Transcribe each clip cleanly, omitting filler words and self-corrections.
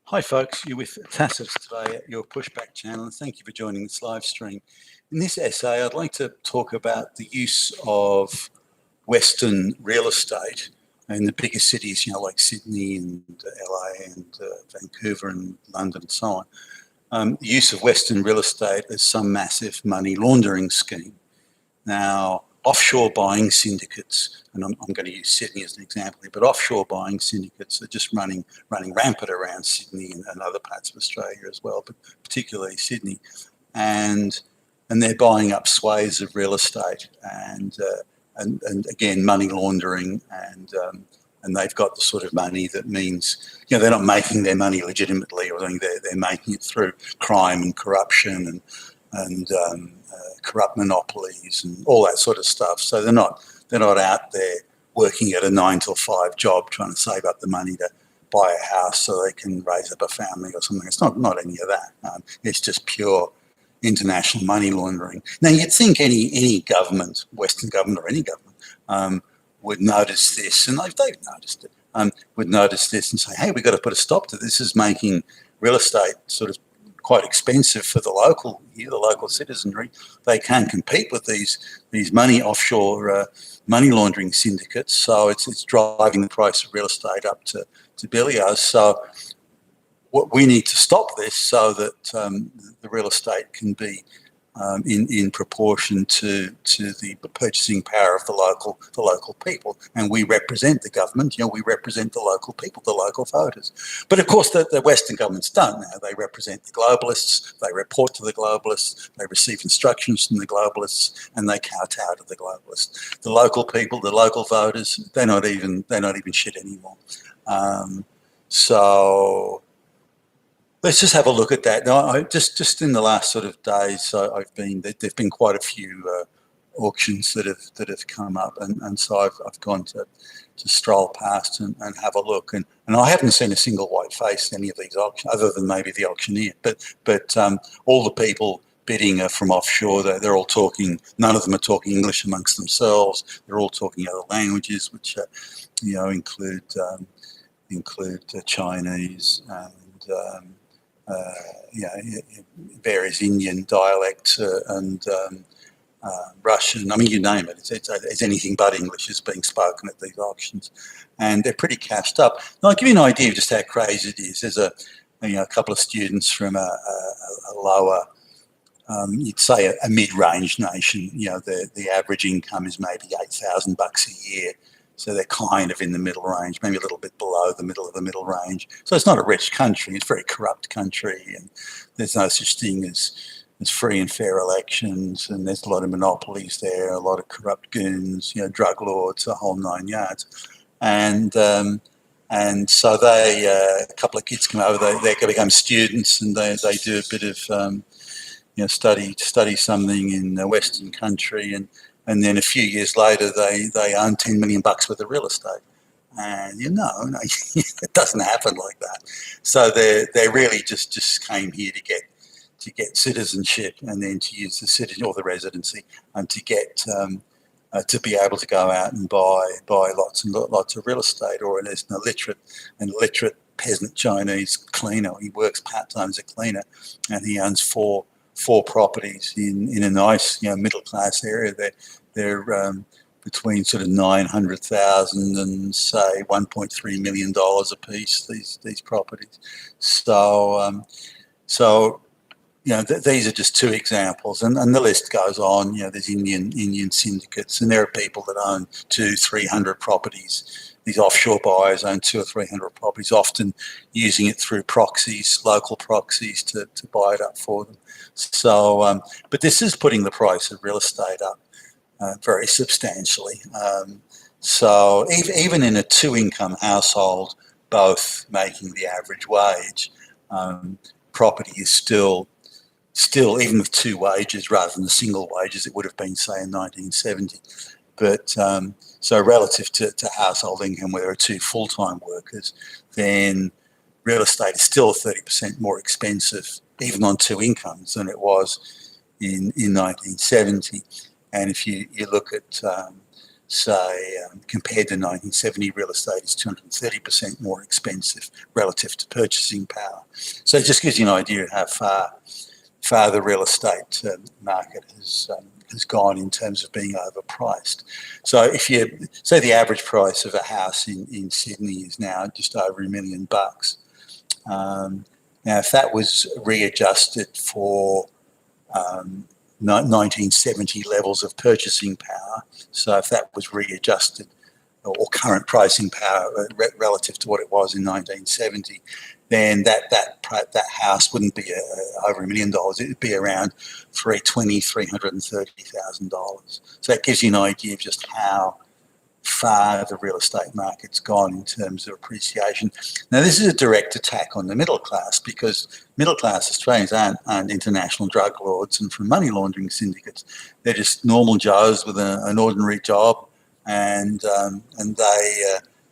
Hi folks, you're with Tacitus today at your Pushback channel, and thank you for joining this live stream. In this essay, I'd like to talk about the use of Western real estate in the bigger cities, like Sydney and LA and Vancouver and London and so on. The use of Western real estate as some massive money laundering scheme. Now, offshore buying syndicates, and I'm going to use Sydney as an example here, but offshore buying syndicates are just running rampant around Sydney and other parts of Australia as well, but particularly Sydney, and they're buying up swathes of real estate and again money laundering and they've got the sort of money that means they're not making their money legitimately or anything. They're making it through crime and corruption and corrupt monopolies and all that sort of stuff. So they're not out there working at a 9 to 5 job trying to save up the money to buy a house so they can raise up a family or something. It's not any of that. It's just pure international money laundering. Now you'd think any government, Western government or any government, would notice this, and they've noticed it. Would notice this and say, hey, we've got to put a stop to this. This is making real estate sort of quite expensive for the local citizenry. They can't compete with these offshore money laundering syndicates. So it's driving the price of real estate up to billions. So what we need to stop this so that the real estate can be in proportion to the purchasing power of the local people, and we represent the government. We represent the local people, the local voters. But of course, the Western governments don't now. They represent the globalists. They report to the globalists. They receive instructions from the globalists, and they kowtow to the globalists. The local people, the local voters, they're not even shit anymore. So let's just have a look at that. Now, just in the last sort of days, there've been quite a few auctions that have come up, and so I've gone to stroll past and have a look, and I haven't seen a single white face in any of these auctions, other than maybe the auctioneer. But all the people bidding are from offshore. They're all talking. None of them are talking English amongst themselves. They're all talking other languages, which include Chinese and various Indian dialects and Russian. I mean, you name it. It's anything but English is being spoken at these auctions, and they're pretty cashed up. Now, I'll give you an idea of just how crazy it is. There's a couple of students from a lower, you'd say a mid-range nation. The average income is maybe $8,000 a year. So they're kind of in the middle range, maybe a little bit below the middle of the middle range. So it's not a rich country. It's a very corrupt country, and there's no such thing as free and fair elections, and there's a lot of monopolies there, a lot of corrupt goons, drug lords, the whole 9 yards. And so a couple of kids come over. They going to become students, and they do a bit of study something in a Western country, and then a few years later, they own $10 million worth of real estate. And it doesn't happen like that. So they really just came here to get citizenship, and then to use the citizen or the residency, and to get to be able to go out and buy lots and lots of real estate. Or there's an illiterate peasant Chinese cleaner. He works part-time as a cleaner, and he owns four properties in a nice middle class area. They're between sort of $900,000 and say $1.3 million a piece. These properties. So these are just two examples, and the list goes on. There's Indian syndicates, and there are people that own 200-300 properties. These offshore buyers own 200 or 300 properties, often using it through proxies, local proxies, to buy it up for them. So, but this is putting the price of real estate up very substantially. So even in a 2-income household, both making the average wage, property is still, even with 2 wages rather than the single wages it would have been, say, in 1970. But so relative to household income, where there are 2 full-time workers, then real estate is still 30% more expensive, even on 2 incomes, than it was in 1970. And if you look at say, compared to 1970, real estate is 230% more expensive relative to purchasing power. So it just gives you an idea of how far the real estate market has gone in terms of being overpriced. So if you say the average price of a house in Sydney is now just over $1 million. Now, if that was readjusted for 1970 levels of purchasing power, so if that was readjusted or current pricing power relative to what it was in 1970, then that house wouldn't be over $1 million. It would be around $330,000. So that gives you an idea of just how far the real estate market's gone in terms of appreciation. Now, this is a direct attack on the middle class, because middle class Australians aren't international drug lords and from money laundering syndicates. They're just normal Joes with an ordinary job, and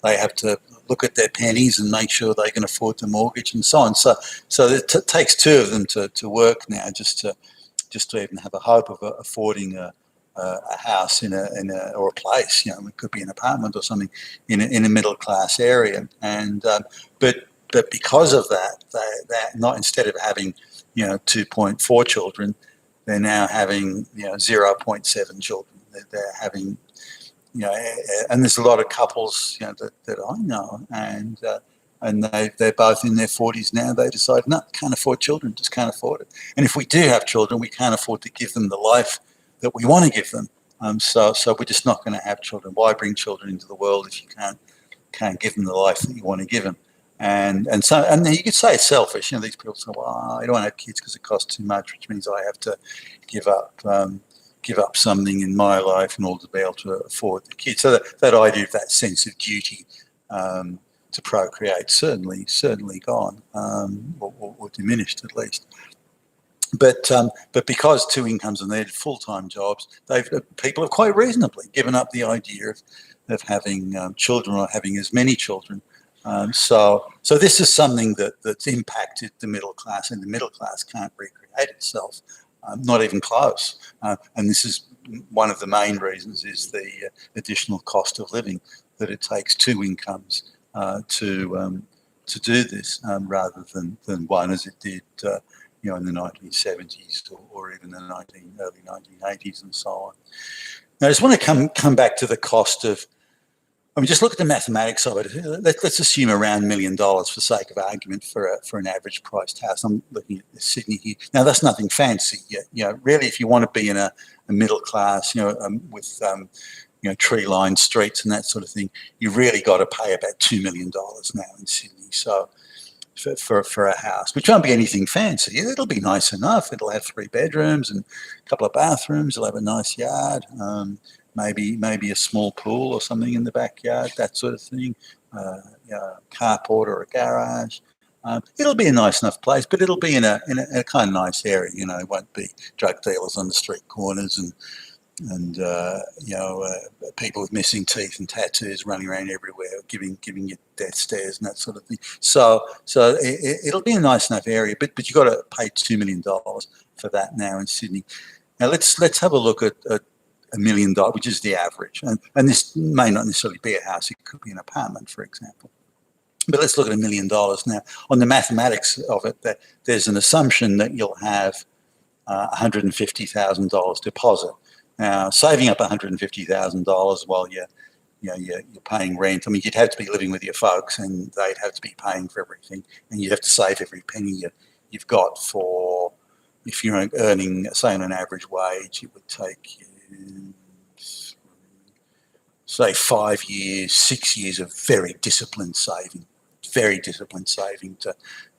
they have to look at their pennies and make sure they can afford the mortgage and so on. So it takes two of them to work now just to even have a hope of affording a house or a place. It could be an apartment or something in a middle class area. And but because of that, that not, instead of having 2.4 children, they're now having 0.7 children. They're having and there's a lot of couples that I know, and they're both in their 40s now. They decide, no, can't afford children, just can't afford it. And if we do have children, we can't afford to give them the life that we want to give them. So we're just not going to have children. Why bring children into the world if you can't give them the life that you want to give them? And you could say it's selfish. These people say, well, I don't want to have kids because it costs too much, which means I have to give up something in my life in order to be able to afford the kids. So that idea of that sense of duty to procreate certainly gone, or diminished at least. But because two incomes are needed, full-time jobs, people have quite reasonably given up the idea of having children or having as many children. So this is something that's impacted the middle class, and the middle class can't recreate itself, not even close. And this is one of the main reasons, is the additional cost of living, that it takes two incomes to do this, rather than one, as it did in the 1970s or even the early 1980s and so on. Now, I just want to come back to the cost of, just look at the mathematics of it. Let's assume around $1 million for sake of argument for an average priced house. I'm looking at Sydney here. Now, that's nothing fancy. Really, if you want to be in a middle class, with tree-lined streets and that sort of thing, you've really got to pay about $2 million now in Sydney. So for a house, which won't be anything fancy. It'll be nice enough. It'll have 3 bedrooms and a couple of bathrooms. It'll have a nice yard, maybe a small pool or something in the backyard, that sort of thing, carport or a garage. It'll be a nice enough place, but it'll be in a kind of nice area. It won't be drug dealers on the street corners and people with missing teeth and tattoos running around everywhere, giving you death stares and that sort of thing. So it'll be a nice enough area, but you've got to pay $2 million for that now in Sydney. Now let's have a look at $1 million, which is the average, and this may not necessarily be a house. It could be an apartment, for example. But let's look at $1 million now. On the mathematics of it, that there's an assumption that you'll have $150,000 deposit. Now, saving up $150,000 while you're paying rent, you'd have to be living with your folks, and they'd have to be paying for everything, and you'd have to save every penny you've got for, if you're earning, say, on an average wage, it would take you, say, 5 years, 6 years of very disciplined saving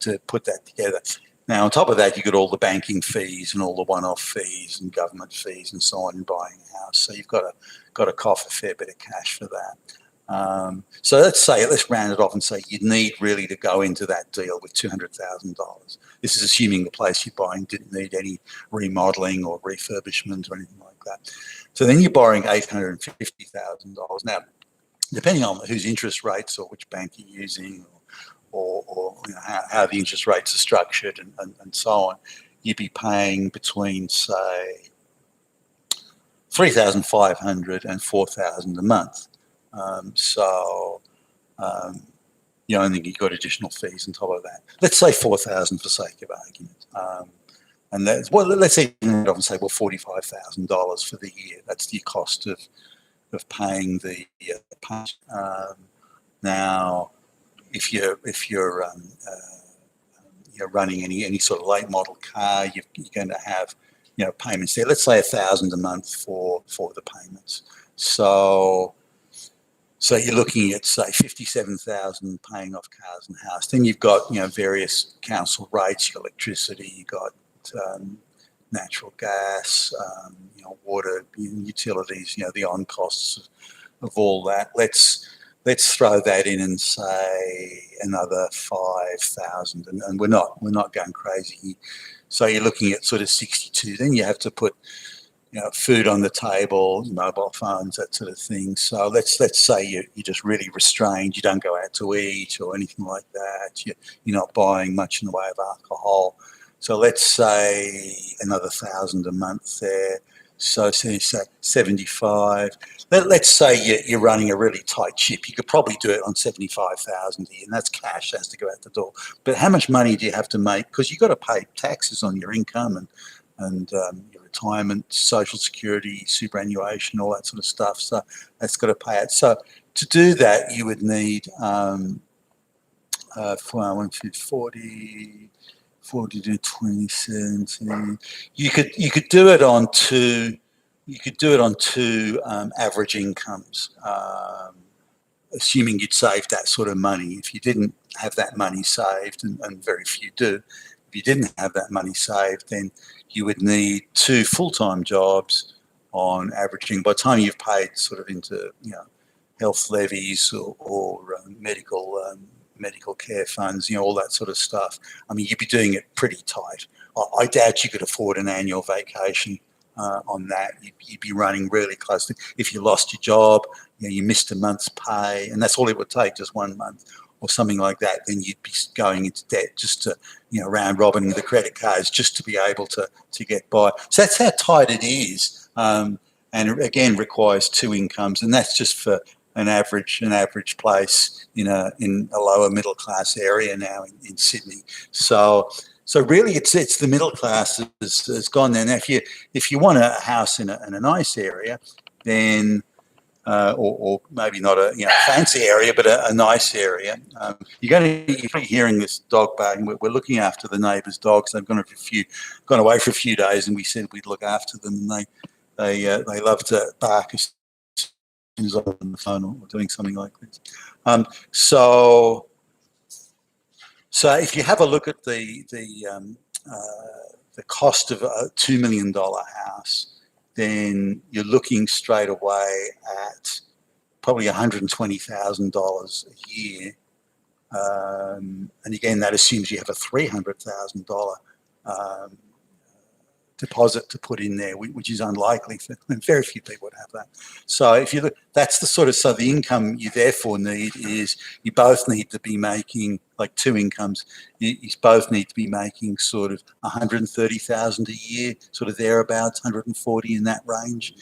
to put that together. Now, on top of that, you get all the banking fees and all the one-off fees and government fees and so on in buying a house. So you've got to cough a fair bit of cash for that. So let's round it off and say you'd need really to go into that deal with $200,000. This is assuming the place you're buying didn't need any remodeling or refurbishment or anything like that. So then you're borrowing $850,000. Now, depending on whose interest rates or which bank you're using, or how the interest rates are structured and so on, you'd be paying between, say, $3,500 and $4,000 a month. You know, and you've got additional fees on top of that. Let's say 4,000 for sake of argument. And that's, well, let's say, say, well, $45,000 for the year. That's the cost of paying the punch. Now, if you're running any sort of late model car, you're going to have, you know, payments there. Let's say $1,000 a month for the payments. So you're looking at, say, $57,000 paying off cars and house. Then you've got, you know, various council rates, your electricity, you've got natural gas, you know, water, utilities, you know, the on costs of all that. Let's throw that in and say another 5,000, and we're not going crazy. So you're looking at sort of 62. Then you have to put, you know, food on the table, mobile phones, that sort of thing. So let's say you're just really restrained. You don't go out to eat or anything like that. You're not buying much in the way of alcohol. So let's say another 1,000 a month there. So say 75. Let's say you're running a really tight ship. You could probably do it on 75,000 a year, and that's cash has to go out the door. But how much money do you have to make? Because you've got to pay taxes on your income and your retirement, social security, superannuation, all that sort of stuff. So that's got to pay it. So to do that, you would need 40 to 2017. You could do it on two. You could do it on two average incomes, assuming you'd saved that sort of money. If you didn't have that money saved, and very few do, if you didn't have that money saved, then you would need two full-time jobs on averaging. By the time you've paid sort of into, you know, health levies or medical care funds, you know, all that sort of stuff, I mean, you'd be doing it pretty tight. I doubt you could afford an annual vacation on that. You'd be running really close to, if you lost your job, you know, you missed a month's pay, and that's all it would take, just 1 month or something like that, then you'd be going into debt just to, you know, round robbing the credit cards just to be able to get by. So that's how tight it is, and it, again, requires two incomes, and that's just for an average place in a lower middle class area now in Sydney. So really, it's the middle class has gone there. Now, if you want a house in a nice area, then or maybe not a, you know, fancy area, but a nice area, you're probably hearing this dog barking. We're looking after the neighbours' dogs. They've gone away for a few days, and we said we'd look after them, and they love to bark as soon as I'm on the phone or doing something like this. So if you have a look at the cost of a $2 million house, then you're looking straight away at probably $120,000 a year. And again, that assumes you have a $300,000 deposit to put in there, which is unlikely. Very few people would have that. So if you look, that's the sort of, so the income you therefore need is, you both need to be making, like two incomes, you both need to be making sort of 130,000 a year, sort of thereabouts, 140 in that range.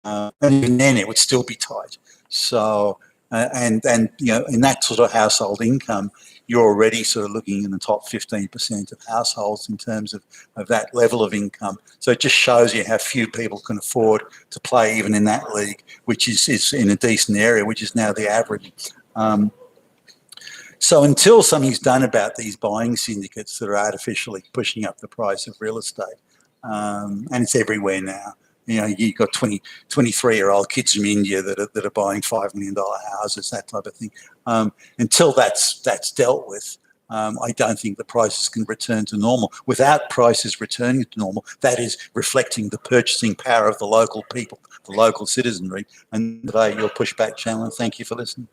And even then it would still be tight. So, and you know, in that sort of household income, you're already sort of looking in the top 15% of households in terms of that level of income. So it just shows you how few people can afford to play even in that league, which is in a decent area, which is now the average. So until something's done about these buying syndicates that are artificially pushing up the price of real estate, and it's everywhere now. You know, you've got 23-year-old kids from India that are buying $5 million houses, that type of thing. Until that's dealt with, I don't think the prices can return to normal. Without prices returning to normal, that is reflecting the purchasing power of the local people, the local citizenry. And today, your Pushback channel, and thank you for listening.